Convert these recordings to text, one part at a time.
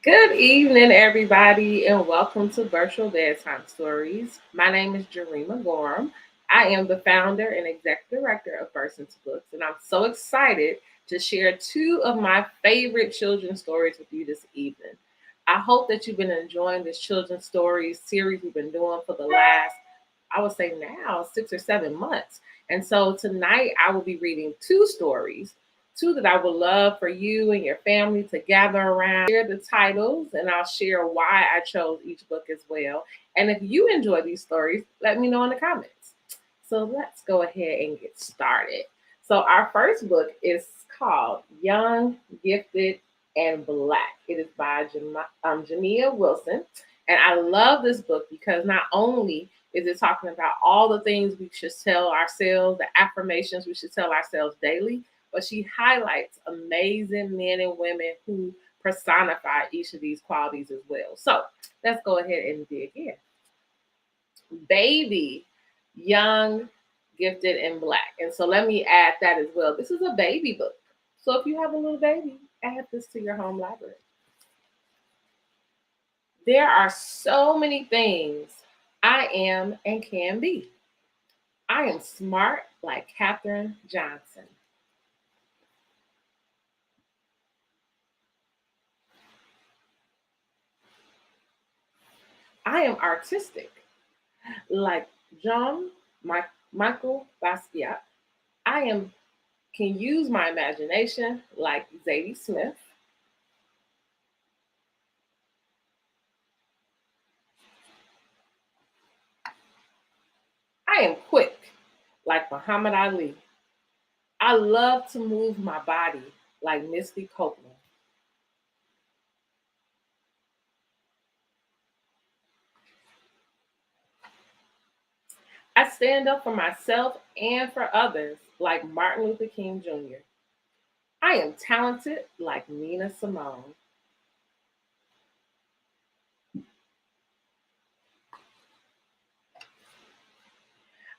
Good evening, everybody, and welcome to Virtual Bedtime Stories. My name is Jurema Gorham. I am the founder and executive director of First Into Books, and I'm so excited to share two of my favorite children's stories with you this evening. I hope that you've been enjoying this children's stories series we've been doing for the last, I would say now, 6 or 7 months. And so tonight I will be reading two stories, two that I would love for you and your family to gather around, share the titles, and I'll share why I chose each book as well. And if you enjoy these stories, let me know in the comments. So let's go ahead and get started. So our first book is called Young, Gifted, and Black. It is by Jania Wilson. And I love this book because not only is it talking about all the things we should tell ourselves, the affirmations we should tell ourselves daily, but she highlights amazing men and women who personify each of these qualities as well. So let's go ahead and dig in. Baby, young, gifted, and black. And so let me add that as well. This is a baby book. So if you have a little baby, add this to your home library. There are so many things I am and can be. I am smart like Katherine Johnson. I am artistic like Michael Basquiat. I am can use my imagination like Zadie Smith. I am quick like Muhammad Ali. I love to move my body like Misty Copeland. I stand up for myself and for others like Martin Luther King Jr. I am talented like Nina Simone.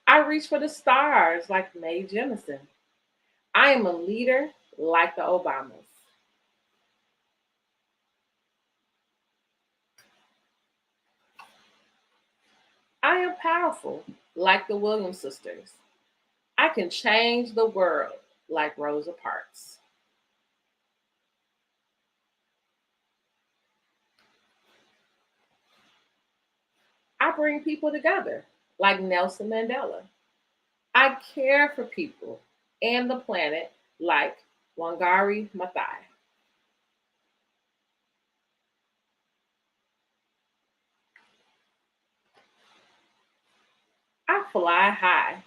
I reach for the stars like Mae Jemison. I am a leader like the Obamas. I am powerful like the Williams sisters. I can change the world like Rosa Parks. I bring people together like Nelson Mandela. I care for people and the planet like Wangari Maathai. I fly high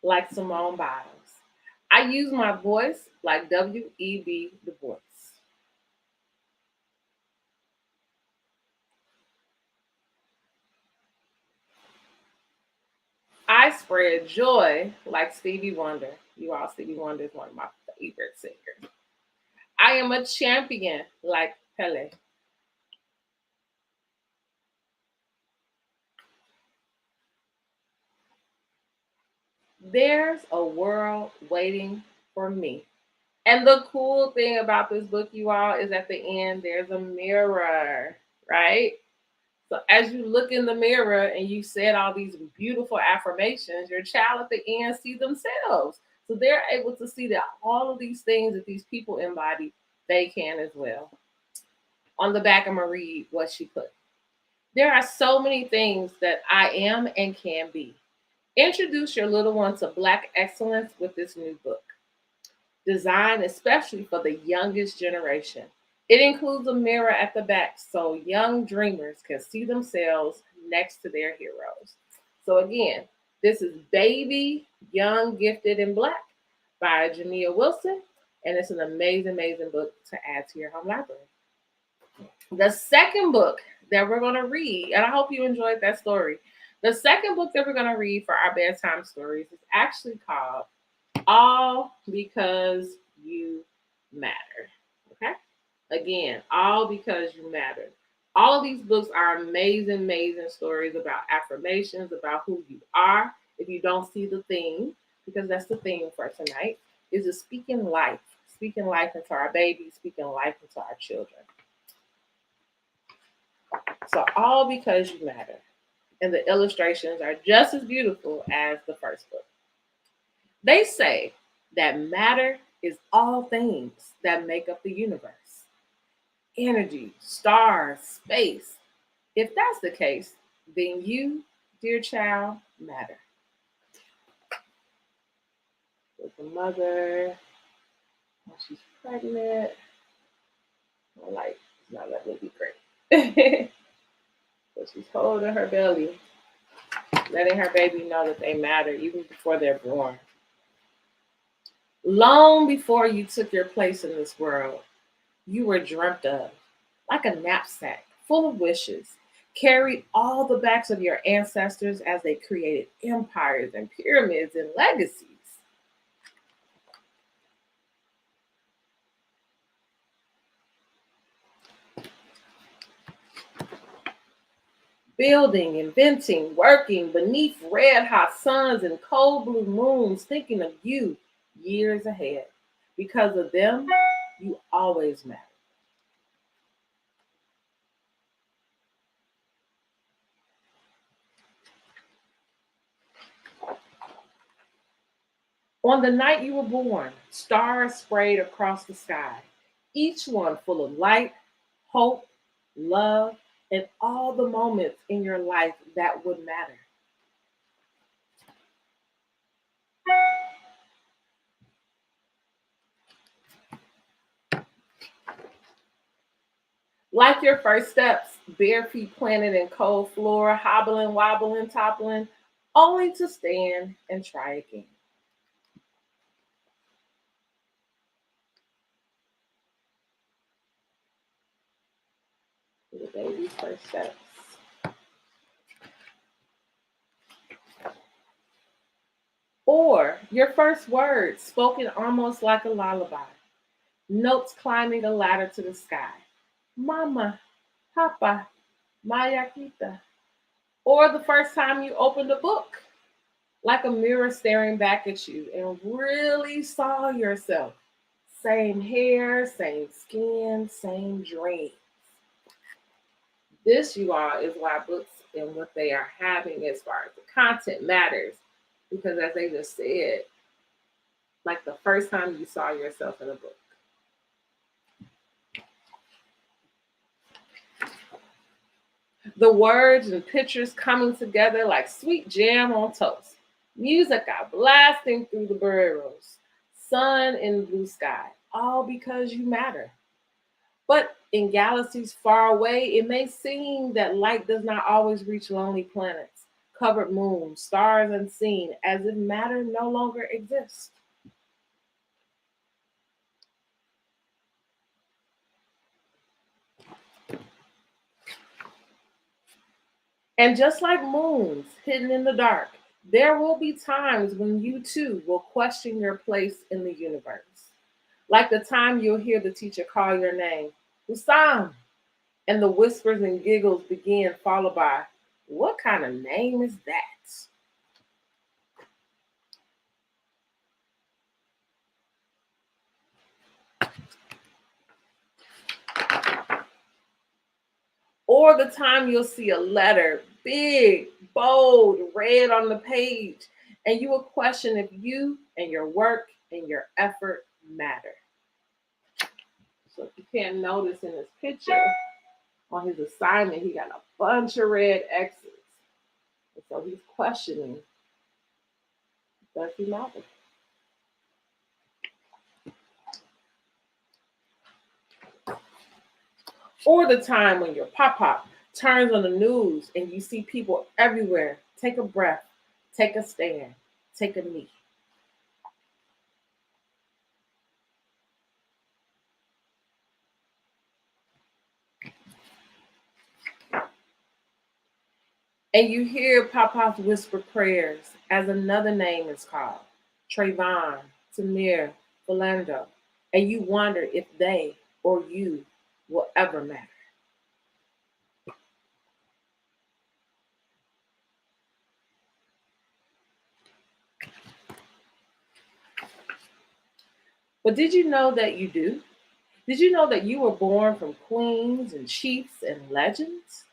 like Simone Biles. I use my voice like W.E.B. Du Bois. I spread joy like Stevie Wonder. You all, Stevie Wonder is one of my favorite singers. I am a champion like Pele. There's a world waiting for me. And the cool thing about this book, you all, is at the end, there's a mirror, right? So as you look in the mirror and you said all these beautiful affirmations, your child at the end see themselves. So they're able to see that all of these things that these people embody, they can as well. On the back, I'm going to read what she put. There are so many things that I am and can be. Introduce your little one to Black excellence with this new book, designed especially for the youngest generation. It includes a mirror at the back so young dreamers can see themselves next to their heroes. So, again, this is Baby, Young, Gifted, and Black by Jania Wilson, and it's an amazing, amazing book to add to your home library. The second book that we're going to read, and I hope you enjoyed that story. The second book that we're going to read for our bedtime stories is actually called All Because You Matter. Okay? Again, All Because You Matter. All of these books are amazing, amazing stories about affirmations, about who you are. If you don't see the theme, because that's the theme for tonight, is just speaking life into our babies, speaking life into our children. So all because you matter. And the illustrations are just as beautiful as the first book. They say that matter is all things that make up the universe: energy, stars, space. If that's the case, then you, dear child, matter. With the mother, when she's pregnant, like, it's not letting me be great. So she's holding her belly, letting her baby know that they matter even before they're born. Long before you took your place in this world, you were dreamt of, like a knapsack full of wishes, carried all the backs of your ancestors as they created empires and pyramids and legacies. Building, inventing, working beneath red hot suns and cold blue moons, thinking of you years ahead. Because of them, you always matter. On the night you were born, stars sprayed across the sky, each one full of light, hope, love, and all the moments in your life that would matter. Like your first steps, bare feet planted in cold floor, hobbling, wobbling, toppling, only to stand and try again. The baby's first steps. Or your first words, spoken almost like a lullaby, notes climbing a ladder to the sky. Mama, Papa, Mayakita. Or the first time you opened a book, like a mirror staring back at you and really saw yourself. Same hair, same skin, same dream. This, you all, is why books and what they are having as far as the content matters. Because as they just said, like the first time you saw yourself in a book. The words and pictures coming together like sweet jam on toast. Music out blasting through the burrows. Sun in blue sky. All because you matter. But in galaxies far away, it may seem that light does not always reach lonely planets, covered moons, stars unseen, as if matter no longer exists. And just like moons hidden in the dark, there will be times when you too will question your place in the universe. Like the time you'll hear the teacher call your name, Usam, and the whispers and giggles begin, followed by, "What kind of name is that?" Or the time you'll see a letter, big, bold, red on the page, and you will question if you and your work and your effort matter. So if you can't notice in this picture, on his assignment, he got a bunch of red X's. And so he's questioning, does he matter? Or the time when your pop turns on the news and you see people everywhere. Take a breath, take a stand, take a knee. And you hear Papa's whisper prayers as another name is called: Trayvon, Tamir, Philando. And you wonder if they or you will ever matter. But did you know that you do? Did you know that you were born from queens and chiefs and legends?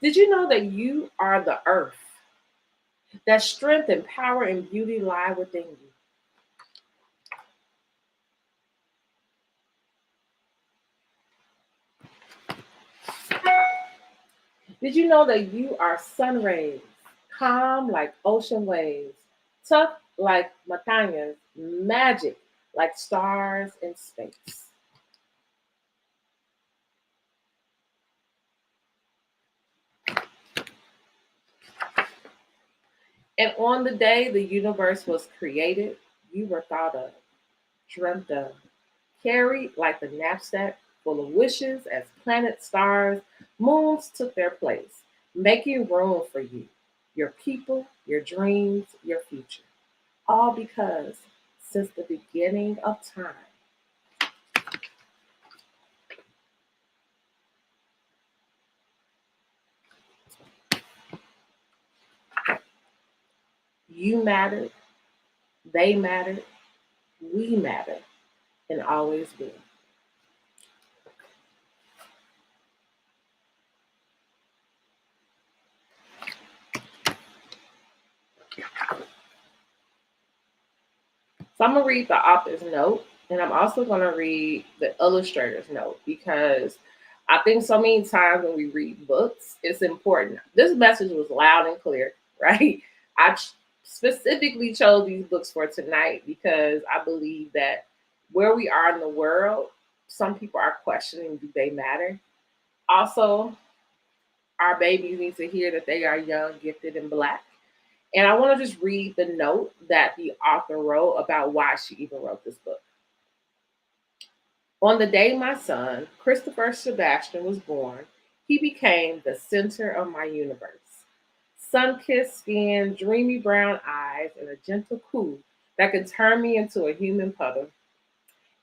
Did you know that you are the earth? That strength and power and beauty lie within you. Did you know that you are sun rays, calm like ocean waves, tough like montañas, magic like stars in space? And on the day the universe was created, you were thought of, dreamt of, carried like the knapsack full of wishes as planet stars, moons took their place, making room for you, your people, your dreams, your future. All because since the beginning of time, you mattered, they mattered, we matter, and always will. So I'm gonna read the author's note, and I'm also gonna read the illustrator's note because I think so many times when we read books, it's important. This message was loud and clear, right? Specifically chose these books for tonight because I believe that where we are in the world, some people are questioning do they matter. Also, our babies need to hear that they are young, gifted, and black. And I want to just read the note that the author wrote about why she even wrote this book. On the day my son, Christopher Sebastian, was born, he became the center of my universe. Sun kissed skin, dreamy brown eyes, and a gentle coo that could turn me into a human puddle.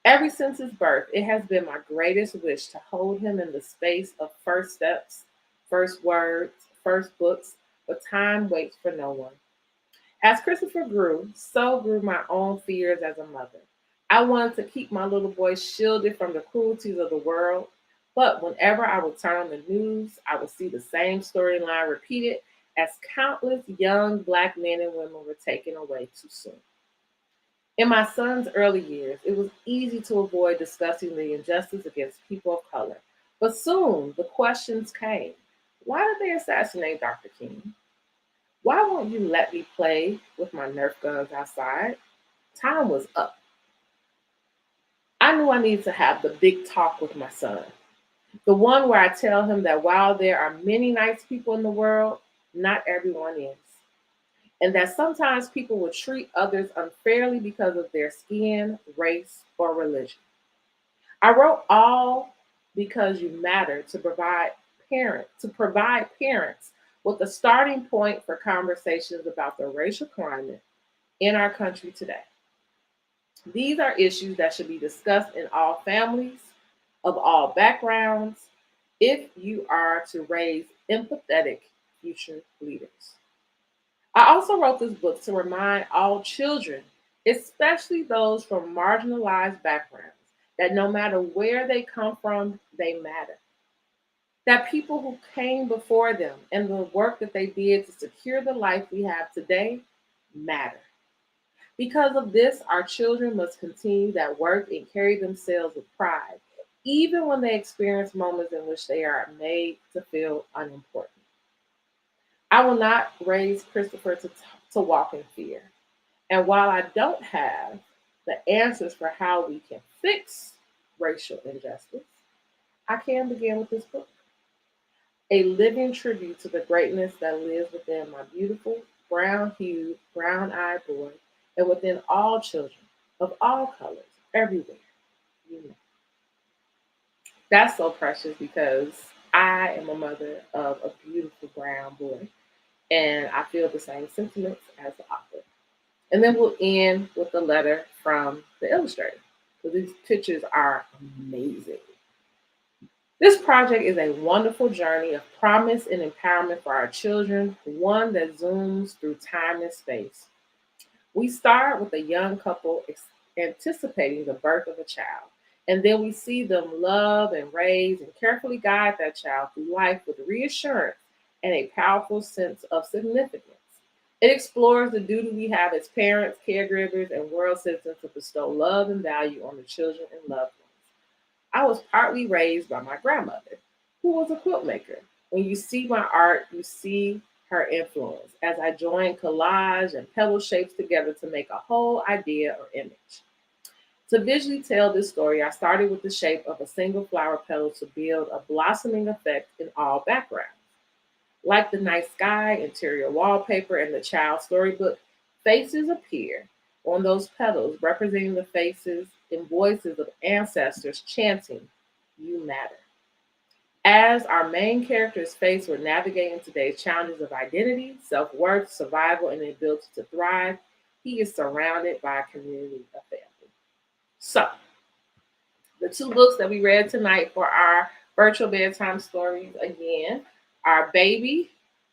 Ever since his birth, it has been my greatest wish to hold him in the space of first steps, first words, first books, but time waits for no one. As Christopher grew, so grew my own fears as a mother. I wanted to keep my little boy shielded from the cruelties of the world, but whenever I would turn on the news, I would see the same storyline repeated as countless young black men and women were taken away too soon. In my son's early years, it was easy to avoid discussing the injustice against people of color. But soon the questions came. Why did they assassinate Dr. King? Why won't you let me play with my Nerf guns outside? Time was up. I knew I needed to have the big talk with my son. The one where I tell him that while there are many nice people in the world, not everyone is. And that sometimes people will treat others unfairly because of their skin, race, or religion. I wrote all because you matter to provide parents with a starting point for conversations about the racial climate in our country today. These are issues that should be discussed in all families, of all backgrounds, if you are to raise empathetic future leaders. I also wrote this book to remind all children, especially those from marginalized backgrounds, that no matter where they come from, they matter. That people who came before them and the work that they did to secure the life we have today matter. Because of this, our children must continue that work and carry themselves with pride, even when they experience moments in which they are made to feel unimportant. I will not raise Christopher to walk in fear. And while I don't have the answers for how we can fix racial injustice, I can begin with this book, a living tribute to the greatness that lives within my beautiful, brown hued, brown eyed boy, and within all children of all colors, everywhere. You know. That's so precious because I am a mother of a beautiful brown boy, and I feel the same sentiments as the author. And then we'll end with the letter from the illustrator. So these pictures are amazing. This project is a wonderful journey of promise and empowerment for our children, one that zooms through time and space. We start with a young couple anticipating the birth of a child, and then we see them love and raise and carefully guide that child through life with reassurance and a powerful sense of significance. It explores the duty we have as parents, caregivers, and world citizens to bestow love and value on the children and loved ones. I was partly raised by my grandmother, who was a quilt maker. When you see my art, you see her influence as I join collage and pebble shapes together to make a whole idea or image. To visually tell this story, I started with the shape of a single flower petal to build a blossoming effect in all backgrounds. Like the night sky, interior wallpaper, and the child storybook, faces appear on those petals, representing the faces and voices of ancestors chanting, "You matter." As our main characters face with navigating today's challenges of identity, self worth, survival, and the ability to thrive, he is surrounded by a community of family. So, the two books that we read tonight for our virtual bedtime stories again are Baby,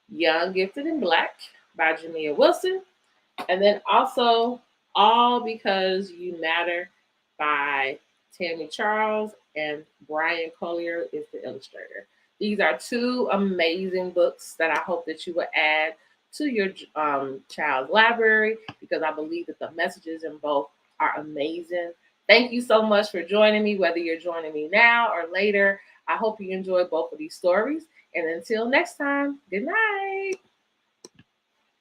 Young, Gifted, and Black by Jamia Wilson, and then also All Because You Matter by Tammy Charles, and Brian Collier is the illustrator. These are two amazing books that I hope that you will add to your child's library because I believe that the messages in both are amazing. Thank you so much for joining me, whether you're joining me now or later. I hope you enjoy both of these stories. And until next time, good night.